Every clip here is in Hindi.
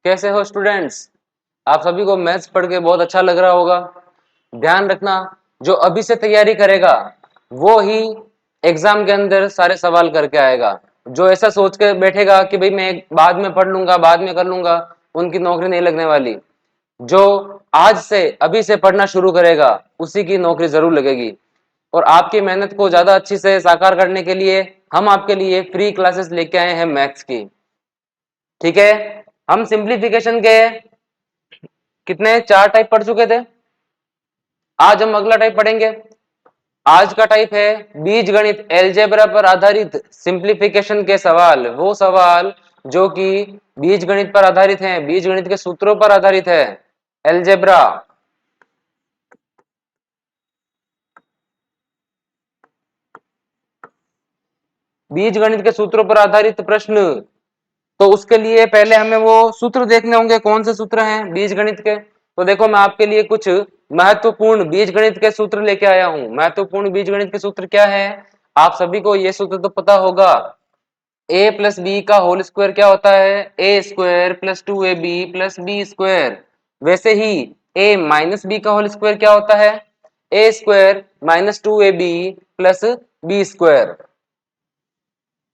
कैसे हो स्टूडेंट्स? आप सभी को मैथ्स पढ़ के बहुत अच्छा लग रहा होगा। ध्यान रखना, जो अभी से तैयारी करेगा वो ही एग्जाम के अंदर सारे सवाल करके आएगा। जो ऐसा सोच के बैठेगा कि भाई मैं बाद में पढ़ लूंगा, बाद में कर लूंगा, उनकी नौकरी नहीं लगने वाली। जो आज से अभी से पढ़ना शुरू करेगा उसी की नौकरी जरूर लगेगी। और आपकी मेहनत को ज्यादा अच्छी से साकार करने के लिए हम आपके लिए फ्री क्लासेस लेके आए हैं मैथ्स की। ठीक है, हम सिंप्लीफिकेशन के कितने 4 टाइप पढ़ चुके थे। आज हम अगला टाइप पढ़ेंगे। आज का टाइप है बीज गणित, एलजेब्रा पर आधारित सिंप्लीफिकेशन के सवाल। वो सवाल जो कि बीज गणित पर आधारित हैं, बीज गणित के सूत्रों पर आधारित है। एलजेब्रा, बीज गणित के सूत्रों पर आधारित प्रश्न। तो उसके लिए पहले हमें वो सूत्र देखने होंगे, कौन से सूत्र हैं बीज गणित के। तो देखो, मैं आपके लिए कुछ महत्वपूर्ण बीज गणित के सूत्र लेके आया हूं। महत्वपूर्ण बीज गणित के सूत्र क्या है? आप सभी को ये सूत्र तो पता होगा। ए प्लस बी का होल स्क्वायर क्या होता है? A square plus 2ab plus B square. वैसे ही ए माइनस बी का होल स्क्वायर क्या होता है? A square minus 2ab plus B square.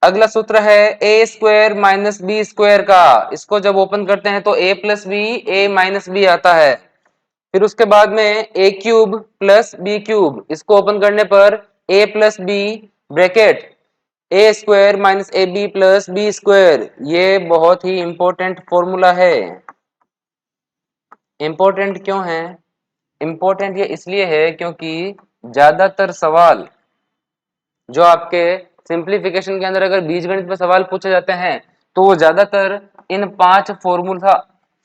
अगला सूत्र है A square minus B square का। इसको जब ओपन करते हैं तो A plus B, A minus B आता है। फिर उसके बाद में A cube plus B cube, इसको ओपन करने पर A plus B bracket A square minus A B plus B square. ये बहुत ही इंपॉर्टेंट फॉर्मूला है। इंपॉर्टेंट क्यों है? इंपॉर्टेंट ये इसलिए है क्योंकि ज्यादातर सवाल जो आपके सिंप्लीफिकेशन के अंदर अगर बीजगणित में सवाल पूछे जाते हैं तो वो ज्यादातर इन 5 फॉर्मूला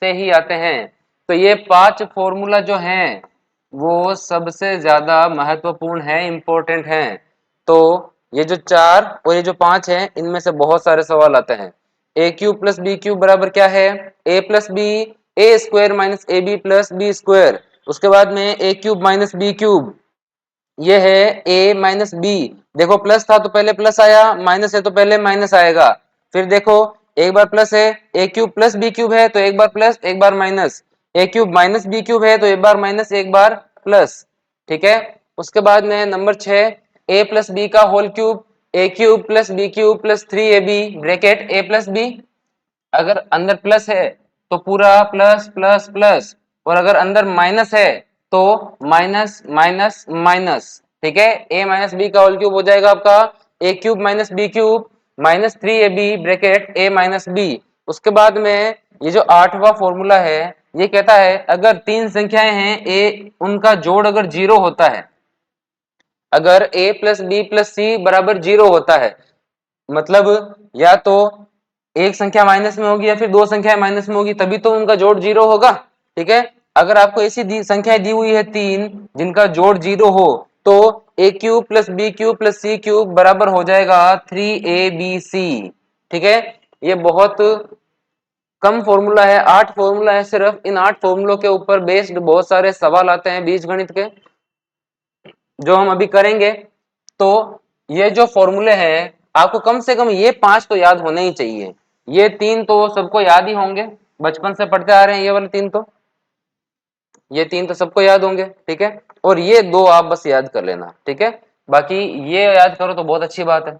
से ही आते हैं। तो ये 5 फॉर्मूला जो हैं वो सबसे ज्यादा महत्वपूर्ण है, इंपॉर्टेंट हैं। तो ये जो 4 और ये जो 5 हैं, इनमें से बहुत सारे सवाल आते हैं। A cube plus B cube बराबर क्या है? A plus B, A square minus A B plus B square. उसके बाद में A cube minus B cube, ये है a माइनस बी। देखो, प्लस था तो पहले प्लस आया, माइनस है तो पहले माइनस आएगा। फिर देखो, एक बार प्लस है, a cube plus B cube है तो एक बार प्लस एक बार minus, a cube minus B cube है तो एक बार माइनस एक बार प्लस। ठीक है। उसके बाद में नंबर 6, a प्लस बी का whole cube, a cube plus B cube plus 3ab bracket a plus B. अगर अंदर प्लस है तो पूरा प्लस प्लस प्लस, और अगर अंदर माइनस है तो माइनस माइनस माइनस। ठीक है, ए माइनस बी का होल क्यूब हो जाएगा आपका A cube minus B cube minus 3ab bracket A minus B. उसके बाद में ये जो 8वां फॉर्मूला है, ये कहता है अगर 3 संख्याएं हैं ए, उनका जोड़ अगर 0 होता है, अगर a प्लस बी प्लस सी बराबर 0 होता है, मतलब या तो एक संख्या माइनस में होगी या फिर 2 संख्याएं माइनस में होगी, तभी तो उनका जोड़ 0 होगा। ठीक है। अगर आपको ऐसी संख्याएं दी हुई है 3 जिनका जोड़ 0 हो, तो A cube plus B cube plus C cube बराबर हो जाएगा 3abc। ठीक है। ये बहुत कम फॉर्मूला है, 8 फॉर्मूला है सिर्फ। इन 8 फॉर्मूलों के ऊपर बेस्ड बहुत सारे सवाल आते हैं बीज गणित के, जो हम अभी करेंगे। तो ये जो फॉर्मूले हैं, आपको कम से कम ये 5 तो याद होने ही चाहिए। ये 3 तो सबको याद ही होंगे, बचपन से पढ़ते आ रहे हैं। ये वाले 3 तो, ये 3 तो सबको याद होंगे। ठीक है। और ये 2 आप बस याद कर लेना। ठीक है, बाकी ये याद करो तो बहुत अच्छी बात है।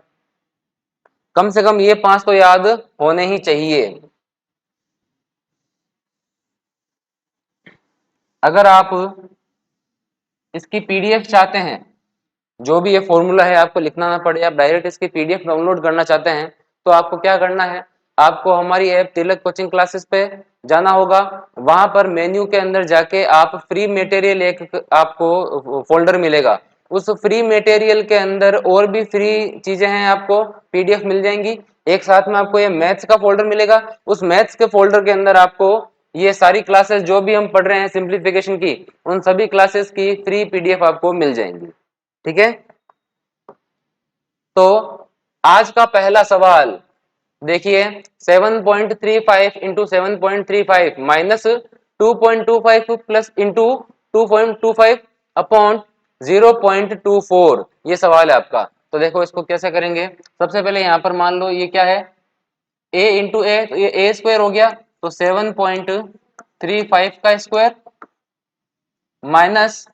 कम से कम ये 5 तो याद होने ही चाहिए। अगर आप इसकी पीडीएफ चाहते हैं, जो भी ये फॉर्मूला है आपको लिखना ना पड़े, आप डायरेक्ट इसकी पीडीएफ डाउनलोड करना चाहते हैं, तो आपको क्या करना है? आपको हमारी ऐप तिलक कोचिंग क्लासेस पे जाना होगा। वहां पर मेन्यू के अंदर जाके आप फ्री मटेरियल, एक आपको फोल्डर मिलेगा। उस फ्री मटेरियल के अंदर और भी फ्री चीजें हैं, आपको पीडीएफ मिल जाएंगी। एक साथ में आपको ये मैथ्स का फोल्डर मिलेगा। उस मैथ्स के फोल्डर के अंदर आपको ये सारी क्लासेस जो भी हम पढ़ रहे हैं सिंप्लीफिकेशन की, उन सभी क्लासेस की फ्री पीडीएफ आपको मिल जाएंगी। ठीक है। तो आज का पहला सवाल देखिए, 7.35 into 7.35 minus 2.25 plus into 2.25 upon 0.24, ये सवाल है आपका। तो देखो इसको कैसे करेंगे। सबसे पहले यहां पर मान लो ये क्या है, a इंटू ए, तो ये ए स्क्वायर हो गया। तो 7.35 का स्क्वायर माइनस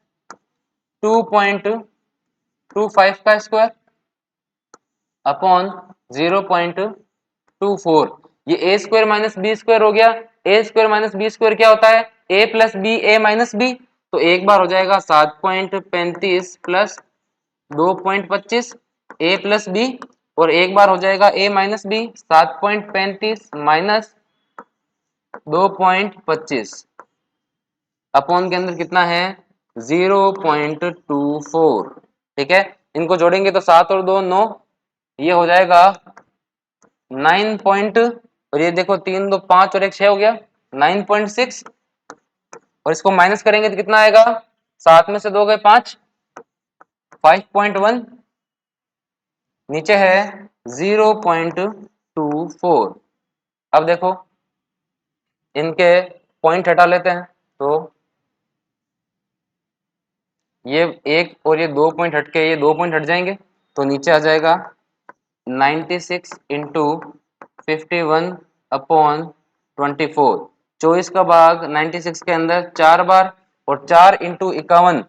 2.25 का स्क्वायर अपॉन 0.24। ये A square minus B square हो गया। ए स्क्वायर माइनस बी स्क्वायर क्या होता है? A plus B A minus B. तो एक बार हो जाएगा 7.35 प्लस 2.25 ए प्लस बी, और एक बार हो जाएगा A minus B 7.35 minus 2.25 upon के अंदर कितना है 0.24। ठीक है, इनको जोड़ेंगे तो 7 और 2 9, ये हो जाएगा 9 पॉइंट, और ये देखो 3 2 5 और 1 6 हो गया 9.6, और इसको माइनस करेंगे तो कितना आएगा? 7 में से 2 गए 5, 5.1, नीचे है 0.24। अब देखो इनके पॉइंट हटा लेते हैं, तो ये एक और ये 2 पॉइंट हट के ये 2 पॉइंट हट जाएंगे, तो नीचे आ जाएगा 96 इंटू 51 अपॉन 24। 24 का भाग 96 के अंदर 4 बार, और 4 इंटू 51,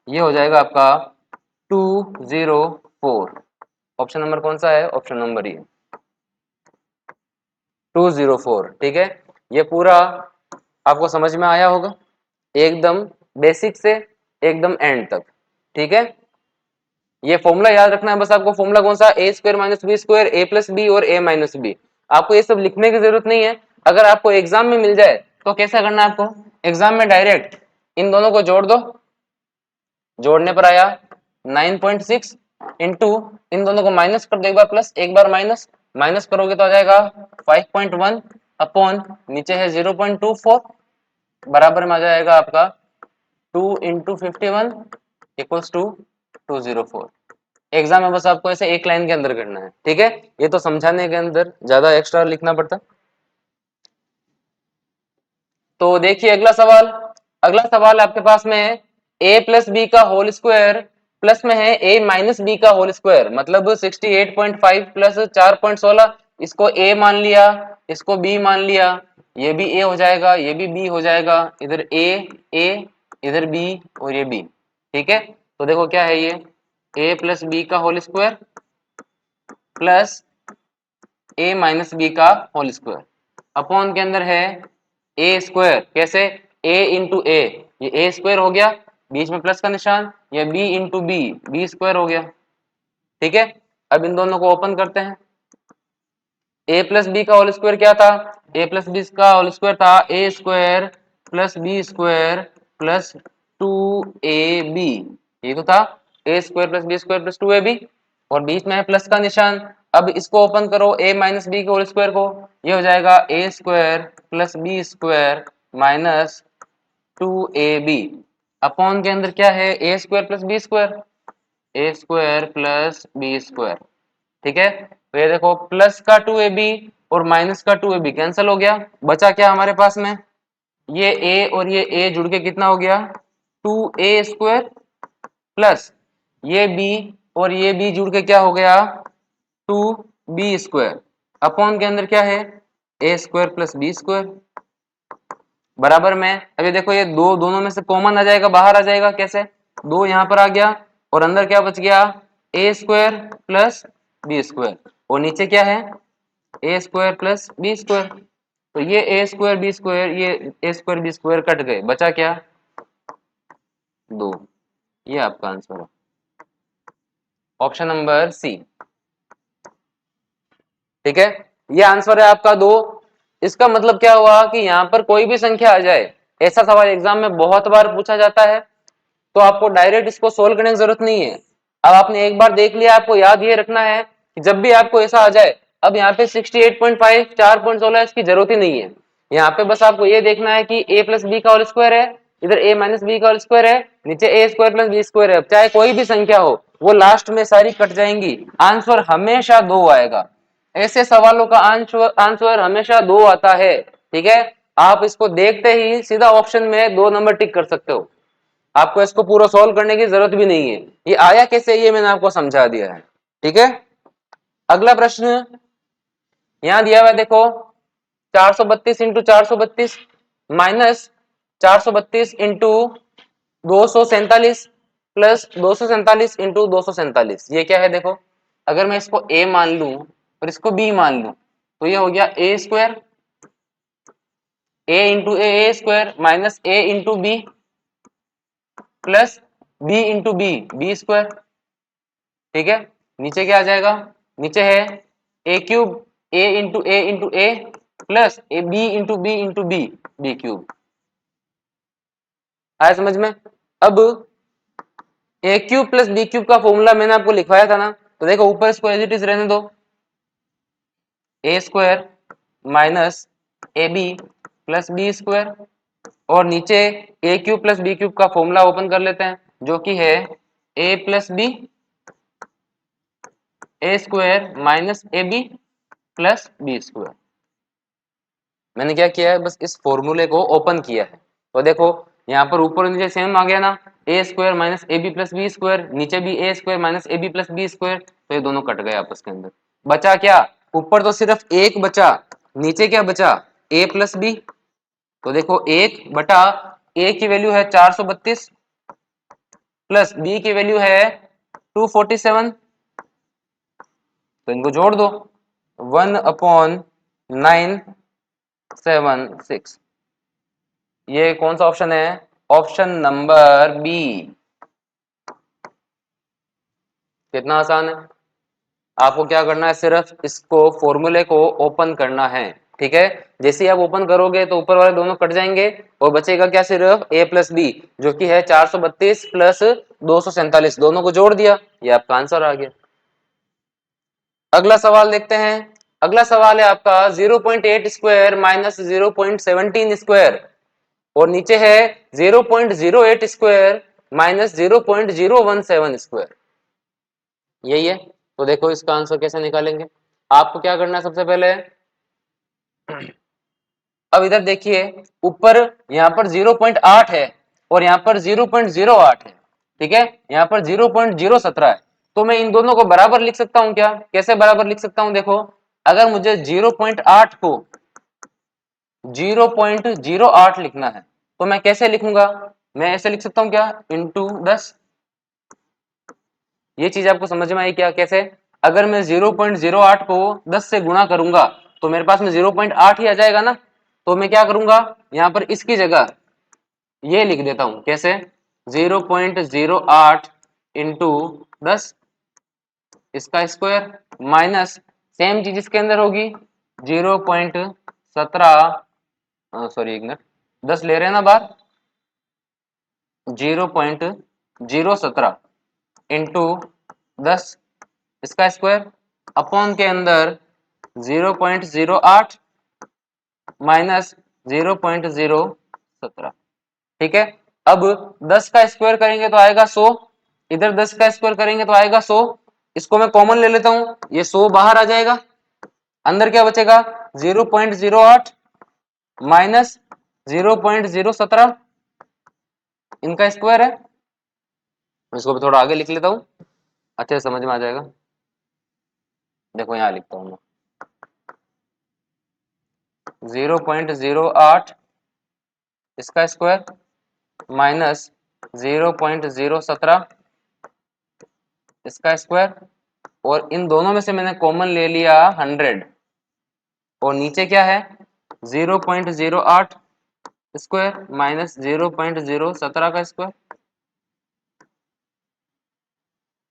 ये हो जाएगा आपका 204। ऑप्शन नंबर कौन सा है? ऑप्शन नंबर ये 204। ठीक है, ये पूरा आपको समझ में आया होगा एकदम बेसिक से एकदम एंड तक। ठीक है, ये फॉर्मूला याद रखना है बस आपको। फॉर्मूला कौन सा? ए स्क्वायर माइनस बी स्क्वायर, ए प्लस बी और ए माइनस बी। आपको ये सब लिखने की जरूरत नहीं है। अगर आपको एग्जाम में मिल जाए तो कैसा करना है आपको? एग्जाम में डायरेक्ट इन दोनों को जोड़ दो, जोड़ने पर आया 9.6 इंटू इन दोनों को माइनस कर दो, एक बार प्लस एक बार माइनस, माइनस करोगे तो आ जाएगा 5.1 अपॉन नीचे है 0.24, बराबर में आ जाएगा आपका 2 इंटू 51 इक्वल्स टू 204। एग्जाम में बस आपको ऐसे एक लाइन के अंदर करना है। ठीक है, ये तो समझाने के अंदर ज्यादा एक्स्ट्रा लिखना पड़ता। तो देखिए अगला सवाल। अगला सवाल आपके पास में है ए प्लस बी का होल स्क्वायर प्लस में है ए माइनस बी का होल स्क्वायर, मतलब 68.5 प्लस 4.16। इसको ए मान लिया, इसको बी मान लिया, ये भी ए हो जाएगा, ये भी बी हो जाएगा, इधर ए इधर बी और ये बी। ठीक है, तो देखो क्या है ये ए प्लस बी का होल स्क्वायर प्लस ए माइनस बी का होल स्क्वायर अपॉन के अंदर है ए स्क्वायर। कैसे? ए इंटू ए, ये ए स्क्वायर हो गया, बीच में प्लस का निशान, ये B into B, B square हो गया। ठीक है, अब इन दोनों को ओपन करते हैं। ए प्लस बी का होल स्क्वायर क्या था? ए प्लस बी का होल स्क्वायर था A square plus B square plus 2ab। ये तो था A square plus B square plus 2ab, और बीच में है प्लस का निशान। अब इसको ओपन करो ए माइनस बी के होल स्क्वायर को, ये हो जाएगा A square plus B square minus 2ab upon के अंदर क्या है A square plus B square, A square plus B square. ठीक है, तो ये देखो प्लस का 2ab और माइनस का 2ab कैंसिल हो गया, बचा क्या हमारे पास में? ये a और ये a जुड़ के कितना हो गया 2a स्क्वायर प्लस ये b और ये b जुड़ के क्या हो गया 2b स्क्वायर अपॉन के अंदर क्या है a square plus b square बराबर में। अभी देखो ये दो दोनों में से कॉमन आ जाएगा, बाहर आ जाएगा। कैसे? दो यहाँ पर आ गया और अंदर क्या बच गया a square plus B square, और नीचे क्या है A square plus B square. तो ये ए स्क्वायर बी स्क्वायर, ये A square B square cut गए, बचा क्या 2। ये आपका आंसर है ऑप्शन नंबर सी। ठीक है, ये आंसर है आपका 2। इसका मतलब क्या हुआ कि यहाँ पर कोई भी संख्या आ जाए, ऐसा सवाल एग्जाम में बहुत बार पूछा जाता है, तो आपको डायरेक्ट इसको सोल्व करने की जरूरत नहीं है। अब आपने एक बार देख लिया, आपको याद ये रखना है कि जब भी आपको ऐसा आ जाए, अब यहाँ पे 68.5 4.16 इसकी जरूरत ही नहीं है। यहाँ पे बस आपको ये देखना है कि a प्लस बी का होल स्क्वायर है, इधर a माइनस बी का होल स्क्वायर है, नीचे a square plus B square है। चाहे कोई भी संख्या हो, वो लास्ट में सारी कट जाएंगी, आंसर हमेशा 2 आएगा। ऐसे सवालों का आंसर हमेशा 2 आता है। ठीक है, आप इसको देखते ही सीधा ऑप्शन में 2 नंबर टिक कर सकते हो, आपको इसको पूरा सॉल्व करने की जरूरत भी नहीं है। ये आया कैसे ये मैंने आपको समझा दिया है। ठीक है, अगला प्रश्न यहां दिया हुआ है देखो 432 into 432 minus 432 into 247 plus 247 into 247। ये क्या है देखो, अगर मैं इसको a मान लूं और इसको b मान लूं तो ये हो गया a square, a into A square minus a into B plus b into B square. ठीक है, नीचे क्या आ जाएगा, नीचे है a cube, a into A plus A B into B cube. आया समझ में? अब A cube plus B cube का फॉर्मूला मैंने आपको लिखवाया था ना, तो देखो ऊपर इसको एज इट इज रहने दो, A square minus A B plus B square, और नीचे A cube plus B cube का फॉर्मूला ओपन कर लेते हैं जो कि है A plus B A square minus A B plus B square. मैंने क्या किया है, बस इस फॉर्मूले को ओपन किया है। तो देखो यहाँ पर ऊपर नीचे सेम आ गया ना, A square minus A B plus B square, नीचे भी A square minus A B plus B square, तो ये दोनों कट गए आपस के अंदर। बचा क्या, ऊपर तो सिर्फ एक बचा, नीचे क्या बचा, ए प्लस बी। तो देखो एक बटा ए की वैल्यू है 432 प्लस बी की वैल्यू है 247, तो इनको जोड़ दो 1/976। ये कौन सा ऑप्शन है, ऑप्शन नंबर बी। कितना आसान है, आपको क्या करना है, सिर्फ इसको फॉर्मूले को ओपन करना है। ठीक है, जैसे ही आप ओपन करोगे तो ऊपर वाले दोनों कट जाएंगे और बचेगा क्या, सिर्फ a प्लस बी जो कि है 432 प्लस 247, दोनों को जोड़ दिया, ये आपका आंसर आ गया। अगला सवाल देखते हैं। अगला सवाल है आपका 0.8 स्क्वायर माइनस 0.17 स्क्वायर, और नीचे है 0.08 स्क्वायर माइनस 0.017 स्क्वायर। यही है, तो देखो इसका आंसर कैसे निकालेंगे। आपको क्या करना है, सबसे पहले अब इधर देखिए, ऊपर यहाँ पर 0.8 है और यहाँ पर 0.08 है। ठीक है, यहाँ पर 0.017 है, तो मैं इन दोनों को बराबर लिख सकता हूँ क्या, कैसे बराबर लिख सकता हूँ, देखो अगर मुझे 0.8 को 0.08 लिखना है तो मैं कैसे लिखूंगा, मैं ऐसे लिख सकता हूँ क्या, इंटू 10। ये चीज आपको समझ में आई क्या, कैसे, अगर मैं 0.08 को 10 से गुणा करूंगा तो मेरे पास में 0.8 ही आ जाएगा ना, तो मैं क्या करूंगा, यहाँ पर इसकी जगह ये लिख देता हूं, कैसे, 0.08 इंटू 10 इसका स्क्वायर माइनस सेम चीज इसके अंदर होगी 0.17, सॉरी एक मिनट, 10 ले रहे हैं ना बाहर, 0.017 इंटू 10 इसका स्क्वायर अपॉन के अंदर 0.08 माइनस 0.017। ठीक है, अब 10 का स्क्वायर करेंगे तो आएगा 100, इधर 10 का स्क्वायर करेंगे तो आएगा 100, इसको मैं कॉमन ले लेता हूं, ये 100 बाहर आ जाएगा, अंदर क्या बचेगा 0.08 माइनस 0.017, इनका स्क्वायर है। इसको भी थोड़ा आगे लिख लेता हूं, अच्छे से समझ में आ जाएगा। देखो यहां लिखता हूं मैं 0.08 इसका स्क्वायर माइनस 0.017 इसका स्क्वायर, और इन दोनों में से मैंने कॉमन ले लिया 100, और नीचे क्या है 0.08 स्क्वायर माइनस 0.017 का स्क्वायर।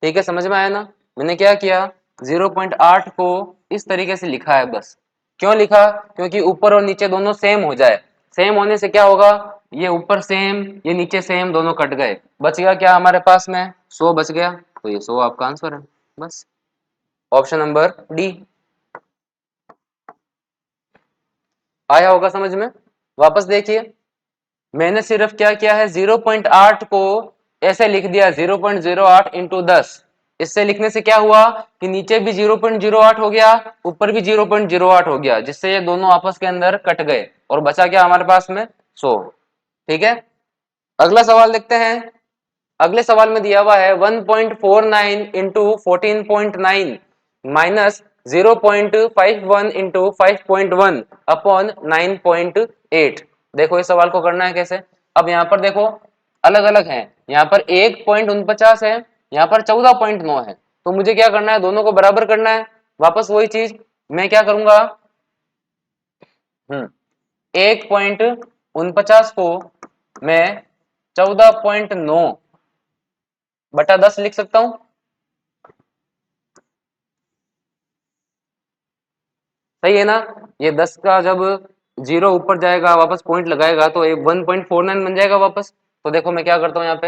ठीक है, समझ में आया ना, मैंने क्या किया 0.8 को इस तरीके से लिखा है, बस क्यों लिखा, क्योंकि ऊपर और नीचे दोनों सेम हो जाए, सेम होने से क्या होगा, ये ऊपर सेम ये नीचे सेम दोनों कट गए, बच गया क्या हमारे पास में 100 बच गया, तो ये 100 आपका आंसर है, बस ऑप्शन नंबर डी। आया होगा समझ में, वापस देखिए, मैंने सिर्फ क्या किया है 0.8 को ऐसे लिख दिया 0.08 इंटू 10, इससे लिखने से क्या हुआ कि नीचे भी 0.08 हो गया, ऊपर भी 0.08 हो गया, जिससे ये दोनों आपस के अंदर कट गए और बचा क्या हमारे पास में 100। ठीक है, अगला सवाल देखते हैं। अगले सवाल में दिया हुआ है 1.49 इंटू 14.9 माइनस 0.51 इंटू 5.1 अपॉन 9.8। देखो इस सवाल को करना है कैसे। अब यहाँ पर देखो अलग अलग है, यहाँ पर 1.49 है, यहाँ पर 14.9 है, तो मुझे क्या करना है, दोनों को बराबर करना है। वापस वही चीज मैं क्या करूंगा, 1.49 को मैं 14.9 बटा 10 लिख सकता हूं। सही है ना। ये 10 का जब जीरो ऊपर जाएगा वापस पॉइंट लगाएगा तो ये 1.49 बन जाएगा वापस। तो देखो मैं क्या करता हूँ यहाँ पे,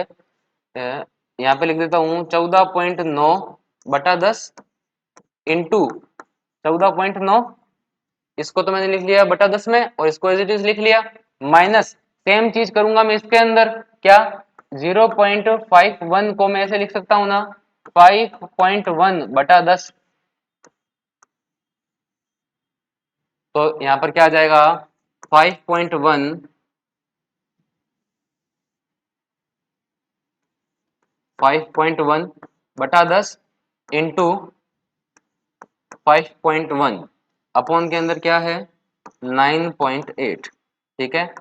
यहाँ पे लिख देता हूँ 14.9 बटा 10 इंटू 14.9, इसको तो मैंने लिख लिया बटा 10 में और इसको एज इट इज लिख लिया, माइनस सेम चीज करूंगा मैं इसके अंदर क्या, 0.51 को मैं ऐसे लिख सकता हूँ ना, 5.1 बटा 10। तो यहाँ पर क्या आ जाएगा, 5.1 बटा 10 इंटू 5.1 अपॉन के अंदर क्या है 9.8। ठीक है,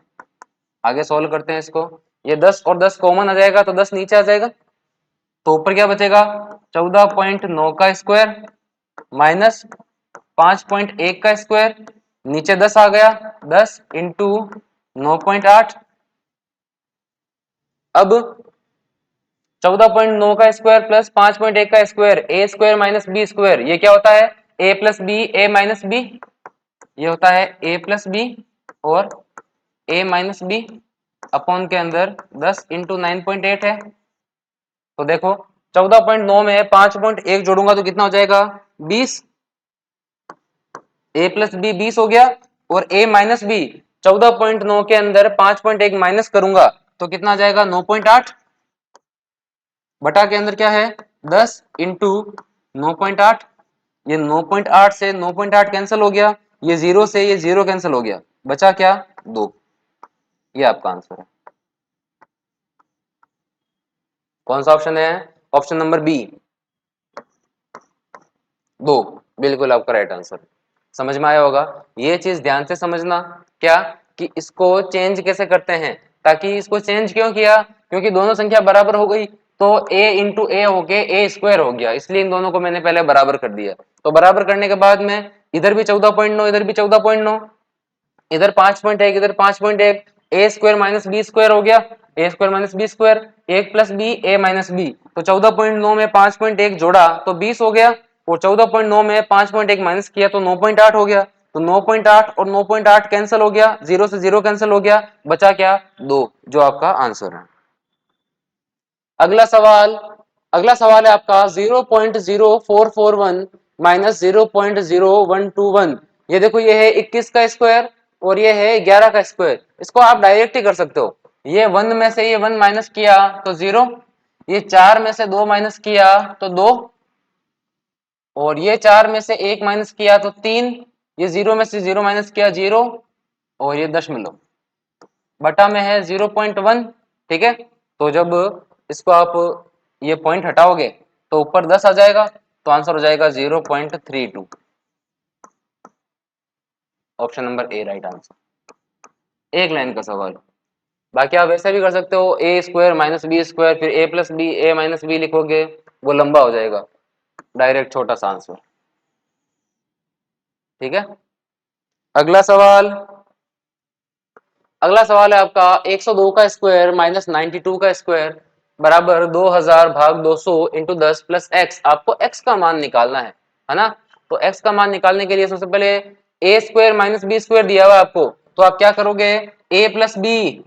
आगे सॉल्व करते हैं इसको। ये 10 और 10 कॉमन आ जाएगा तो 10 नीचे आ जाएगा, तो ऊपर क्या बचेगा 14.9 का स्क्वायर माइनस 5.1 का स्क्वायर, नीचे 10 आ गया, 10 इंटू 9.8। अब 14.9 का स्क्वायर प्लस 5.1 का square, A square minus B square, ये क्या होता है A plus B, A minus B, ये होता है ए प्लस बी और ए माइनस बी अपॉन के अंदर 10 इंटू 9.8 है। तो देखो 14.9 में 5.1 जोड़ूंगा तो कितना हो जाएगा 20, ए प्लस बी 20 हो गया, और ए माइनस बी 14.9 के अंदर 5.1 माइनस करूंगा तो कितना आ जाएगा 9.8, बटा के अंदर क्या है 10 इंटू 9.8, ये 9.8 से 9.8 कैंसिल हो गया, ये जीरो से ये जीरो कैंसिल हो गया, बचा क्या 2। ये आपका आंसर है। कौन सा ऑप्शन है, ऑप्शन नंबर बी 2, बिल्कुल आपका राइट आंसर। समझ में आया होगा। ये चीज ध्यान से समझना क्या, कि इसको चेंज कैसे करते हैं, ताकि इसको चेंज क्यों किया, क्योंकि दोनों संख्या बराबर हो गई तो a इंटू ए हो गए ए स्क्वायर हो गया, इसलिए इन दोनों को मैंने पहले बराबर कर दिया। तो बराबर करने के बाद में इधर भी 14.9 इधर भी 14.9, इधर 5.1 इधर 5.1, ए स्क्वायर माइनस बी स्क्वायर हो गया, ए स्क्वायर माइनस बी स्क्वायर, एक plus B A minus B, तो 14.9 में 5.1 जोड़ा तो 20 हो गया, और 14.9 में 5.1 माइनस किया तो 9.8 हो गया, तो 9.8 और 9.8 कैंसिल हो गया, जीरो से जीरो कैंसिल हो गया, बचा क्या 2, जो आपका आंसर है। अगला सवाल, अगला सवाल है आपका 0.0441 माइनस 0.0121। ये देखो ये है 21 का स्क्वायर और ये है 11 का स्क्वायर, इसको आप डायरेक्ट ही कर सकते हो। ये 1 में से ये 1 माइनस किया तो 0, ये 4 में से 2 माइनस किया तो 2, और ये 4 में से 1 माइनस किया तो 3, ये 0 में से 0 माइनस किया 0, और ये दशमलव बटा में है 0.1। ठीक है, तो जब इसको आप ये पॉइंट हटाओगे तो ऊपर 10 आ जाएगा, तो आंसर हो जाएगा 0.32। Option number A right answer. एक लाइन का सवाल। बाकी आप ऐसे भी कर सकते हो, ए स्क्वायर माइनस बी स्क्वायर फिर ए plus B A minus B लिखोगे, वो लंबा हो जाएगा, डायरेक्ट छोटा सा आंसर। ठीक है, अगला सवाल, अगला सवाल है आपका 102 का स्क्वायर माइनस 92 का स्क्वायर बराबर 2000 भाग 200 इंटू 10 प्लस एक्स। आपको एक्स का मान निकालना है ना। तो एक्स का मान निकालने के लिए सबसे पहले ए स्क्वायर माइनस बी स्क्वायर दिया हुआ है आपको, तो आप क्या करोगे ए प्लस बी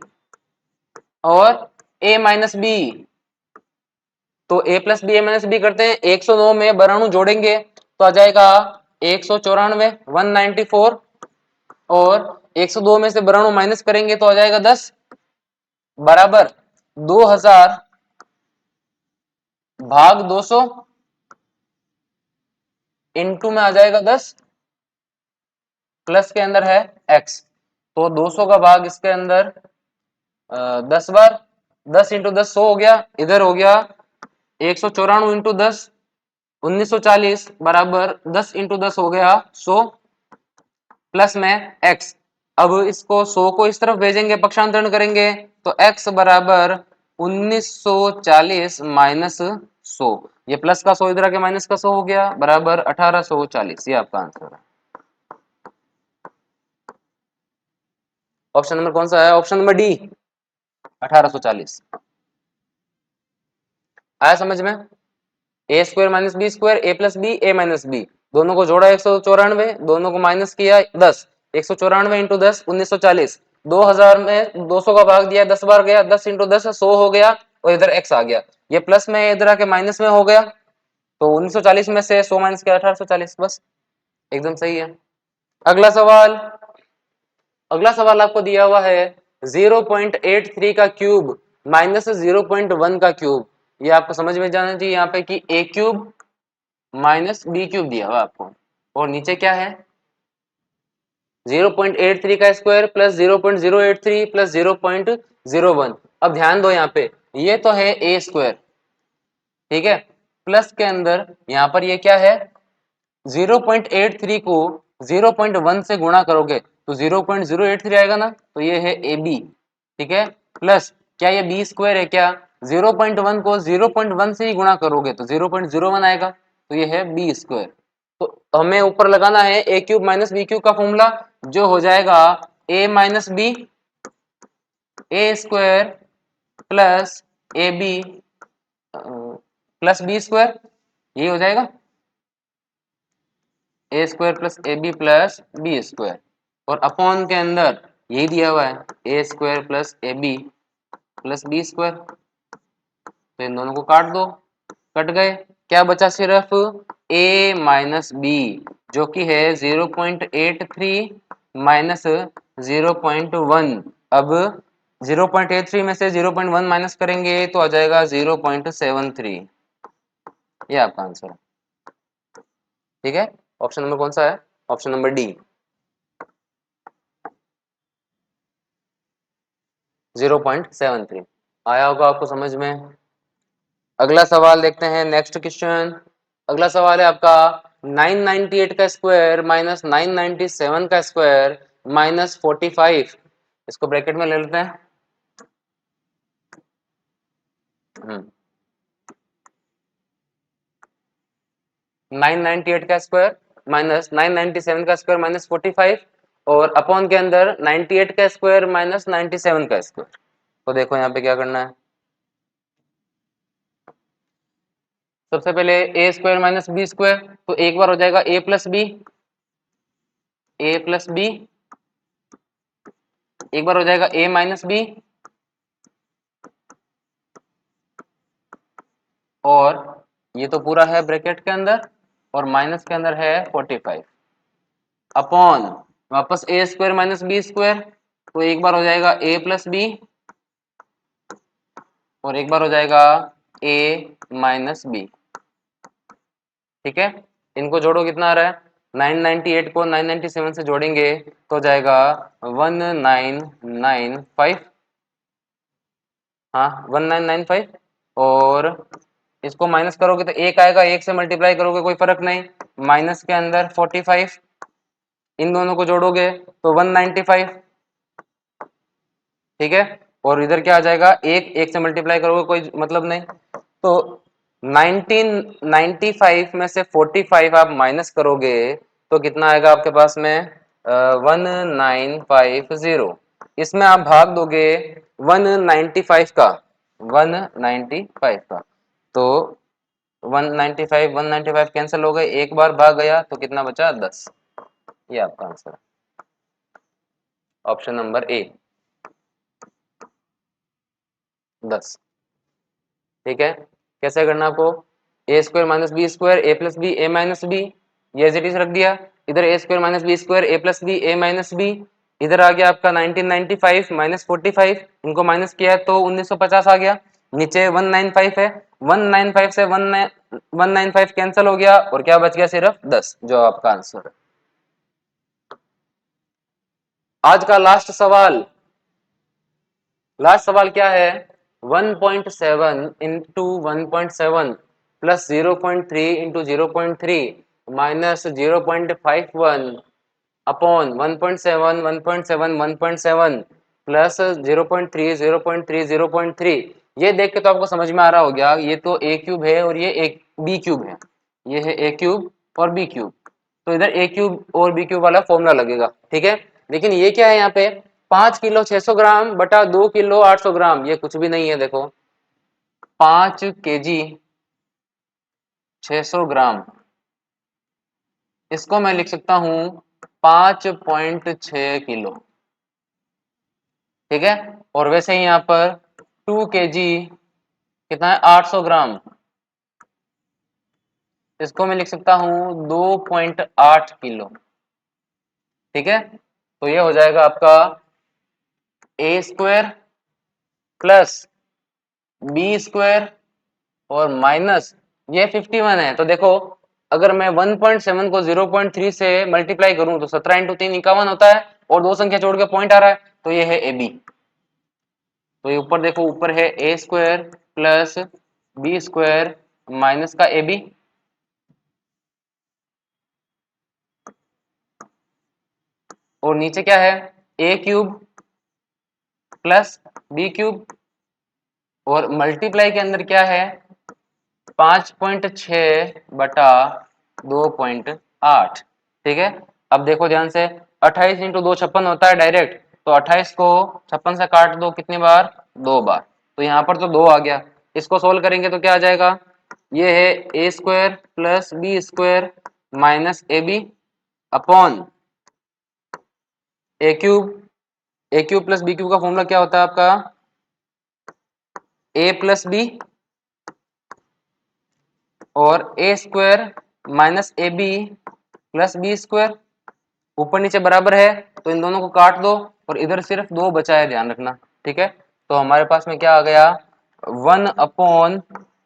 और ए माइनस बी, तो A plus B A minus B करते हैं, 109 में बराणु जोड़ेंगे तो आ जाएगा 194 194, और 102 में से बराणु माइनस करेंगे तो आ जाएगा 10 बराबर 2000 भाग 200 इंटू में आ जाएगा 10 प्लस के अंदर है x, तो 200 का भाग इसके अंदर 10 बार, 10 इंटू 10 100 हो गया, इधर हो गया 194 इंटू 10 1940 बराबर 10 इंटू 10 हो गया 100 प्लस में x। अब इसको 100 को इस तरफ भेजेंगे, पक्षांतरण करेंगे तो x बराबर 1940 माइनस 100, ये प्लस का 100 इधर आके माइनस का 100 हो गया, बराबर 1840। ये आपका आंसर है। ऑप्शन नंबर कौन सा है? Option number D 1840। आया समझ में? ए square minus B square, A plus B, A minus B, दोनों को जोड़ा 194, दोनों को माइनस किया 10, 194 इंटू 10 1940, 2000 में 200 का भाग दिया 10 बार गया, 10 इंटू 10 100 हो गया, और इधर x आ गया, ये प्लस में इधर आके माइनस में हो गया, तो 1940 में से 100 माइनस किया 1840, बस एकदम सही है। अगला सवाल, अगला सवाल आपको दिया हुआ है 0.83 का क्यूब माइनस 0.1 का क्यूब। ये आपको समझ में जाना चाहिए यहाँ पे कि a cube minus B cube दिया हुआ आपको, और नीचे क्या है 0.83 का स्क्वायर प्लस 0.083 प्लस 0.01। अब ध्यान दो यहाँ पे, ये तो है ए स्क्वायर, ठीक है, प्लस के अंदर यहाँ पर ये क्या है 0.83 को 0.1 से गुणा करोगे तो 0.083 आएगा ना, तो ये है ए बी, ठीक है, प्लस क्या ये बी स्क्वायर है क्या, 0.1 को 0.1 से ही गुणा करोगे तो 0.01 आएगा, तो ये है बी स्क्वायर। तो हमें ऊपर लगाना है A cube minus B cube का फॉर्मूला, जो हो जाएगा A minus B A square plus A B plus B square, ये हो जाएगा A square plus A B plus B square, और अपॉन के अंदर यही दिया हुआ है A square plus A B plus B square, तो इन दोनों को काट दो, कट गए, क्या बचा सिर्फ a माइनस बी, जो कि है 0.83 माइनस 0.1। अब 0.83 में से 0.1 माइनस करेंगे तो आ जाएगा 0.73। ये आपका आंसर है, ठीक है। ऑप्शन नंबर कौन सा है? ऑप्शन नंबर डी 0.73 आया होगा आपको समझ में। अगला सवाल देखते हैं, नेक्स्ट क्वेश्चन। अगला सवाल है आपका 998 का स्क्वायर माइनस 997 का स्क्वायर माइनस 45, इसको ब्रैकेट में ले लेते हैं। 998 का स्क्वायर माइनस 997 का स्क्वायर माइनस 45, और अपॉन के अंदर 98 का स्क्वायर माइनस 97 का स्क्वायर। तो देखो यहाँ पे क्या करना है, सबसे पहले ए स्क्वायर माइनस बी स्क्वायर, तो एक बार हो जाएगा ए प्लस बी, ए प्लस बी, एक बार हो जाएगा ए माइनस बी, और ये तो पूरा है ब्रैकेट के अंदर, और माइनस के अंदर है 45, अपॉन वापस ए स्क्वायर माइनस बी स्क्वायर, तो एक बार हो जाएगा ए प्लस बी, और एक बार हो जाएगा ए माइनस बी, ठीक है। इनको जोड़ो, कितना आ रहा है 998 को 997 से जोड़ेंगे तो हो जाएगा 1995, हाँ 1995, और इसको माइनस करोगे तो एक आएगा, एक से मल्टीप्लाई करोगे कोई फर्क नहीं, माइनस के अंदर 45, इन दोनों को जोड़ोगे तो 195, ठीक है, और इधर क्या आ जाएगा, एक एक से मल्टीप्लाई करोगे कोई मतलब नहीं, तो 1995 में से 45 आप माइनस करोगे तो कितना आएगा आपके पास में 1950, इसमें आप भाग दोगे 195 का, 195 का, तो 195 कैंसिल हो गए, एक बार भाग गया तो कितना बचा 10। ये आपका आंसर है, ऑप्शन नंबर ए 10, ठीक है। कैसे करना आपको, ए square minus B square A plus B A minus B, ये एज इट इज रख दिया, इधर ए square minus B square A plus B A minus B, इधर आ गया आपका 1995 माइनस 45, इनको माइनस किया है तो 1950 आ गया, नीचे 195 है, 195 से 195 कैंसिल हो गया, और क्या बच गया सिर्फ 10, जो आपका आंसर है। आज का लास्ट सवाल, लास्ट सवाल क्या है 1.7 into 1.7 plus 0.3 into 0.3 minus 0.51 upon 1.7 1.7 1.7 plus 0.3 0.3 0.3। ये देख के तो आपको समझ में आ रहा हो गया, ये तो ए क्यूब है और ये एक बी क्यूब है, ये है ए क्यूब और बी क्यूब, तो इधर ए क्यूब और बी क्यूब वाला फॉर्मूला लगेगा। ठीक है, लेकिन ये क्या है यहाँ पे 5 किलो 600 ग्राम बटा 2 किलो 800 ग्राम, ये कुछ भी नहीं है। देखो 5 केजी 600 ग्राम, इसको मैं लिख सकता हूं 5.6 किलो। ठीक है, और वैसे ही यहाँ पर 2 केजी कितना है 800 ग्राम, इसको मैं लिख सकता हूं 2.8 किलो। ठीक है, तो ये हो जाएगा आपका ए स्क्वायर प्लस बी स्क्वायर और माइनस ये 51 है। तो देखो अगर मैं 1.7 को 0.3 से मल्टीप्लाई करूं तो 17 इंटू 3 51 होता है, और दो संख्या छोड़ के पॉइंट आ रहा है, तो ये है ए बी। तो ये ऊपर देखो, ऊपर है A square plus B square minus का ए बी, और नीचे क्या है A cube plus B cube, और मल्टीप्लाई के अंदर क्या है 5.6 बटा 2.8। ठीक है, अब देखो ध्यान से 28 इंटू 2 56 होता है डायरेक्ट, तो 28 को 56 से काट दो कितनी बार 2 बार, तो यहाँ पर तो 2 आ गया। इसको सोल्व करेंगे तो क्या आ जाएगा, ये है A square plus B square minus A B upon A cube plus B cube का फॉर्मूला क्या होता है आपका ए प्लस बी और A square minus A B plus B square, ऊपर नीचे बराबर है तो इन दोनों को काट दो और इधर सिर्फ 2 बचा है, ध्यान रखना। ठीक है, तो हमारे पास में क्या आ गया 1 अपॉन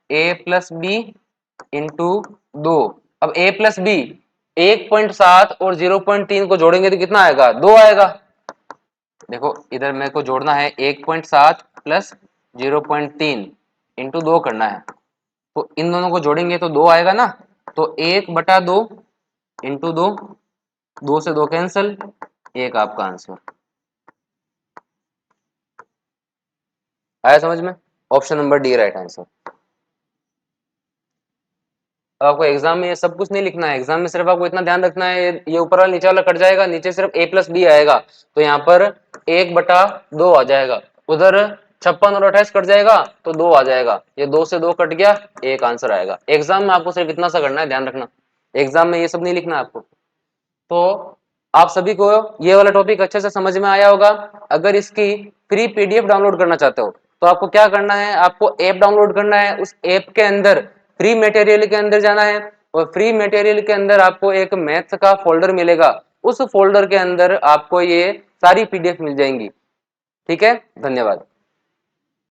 ए प्लस बी इंटू 2। अब ए प्लस बी 1.7 और 0.3 को जोड़ेंगे तो कितना आएगा 2 आएगा। देखो इधर मेरे को जोड़ना है 1.7 प्लस 0.3 इंटू 2 करना है, तो इन दोनों को जोड़ेंगे तो 2 आएगा ना, तो 1/2 इंटू 2, 2 से 2 कैंसिल, 1 आपका आंसर आया समझ में। Option number D right answer. अब आपको एग्जाम में ये सब कुछ नहीं लिखना है, एग्जाम में सिर्फ आपको इतना ध्यान रखना है ये ऊपर वाला नीचे वाला कट जाएगा, नीचे सिर्फ ए प्लस बी आएगा, तो यहाँ पर 1/2 आ जाएगा, उधर 56 और 28 कट जाएगा तो 2 आ जाएगा, ये 2 से 2 कट गया, 1 आंसर आएगा। एग्जाम में आपको सिर्फ इतना सा करना है, ध्यान रखना एग्जाम में ये सब नहीं लिखना आपको। तो आप सभी को ये वाला टॉपिक अच्छे से समझ में आया होगा। अगर इसकी फ्री पीडीएफ डाउनलोड करना चाहते हो तो आपको क्या करना है, आपको ऐप डाउनलोड करना है, उस ऐप के अंदर फ्री मटेरियल के अंदर जाना है, और फ्री मटेरियल के अंदर आपको एक मैथ्स का फोल्डर मिलेगा, उस फोल्डर के अंदर आपको ये सारी पीडीएफ मिल जाएंगी। ठीक है, धन्यवाद।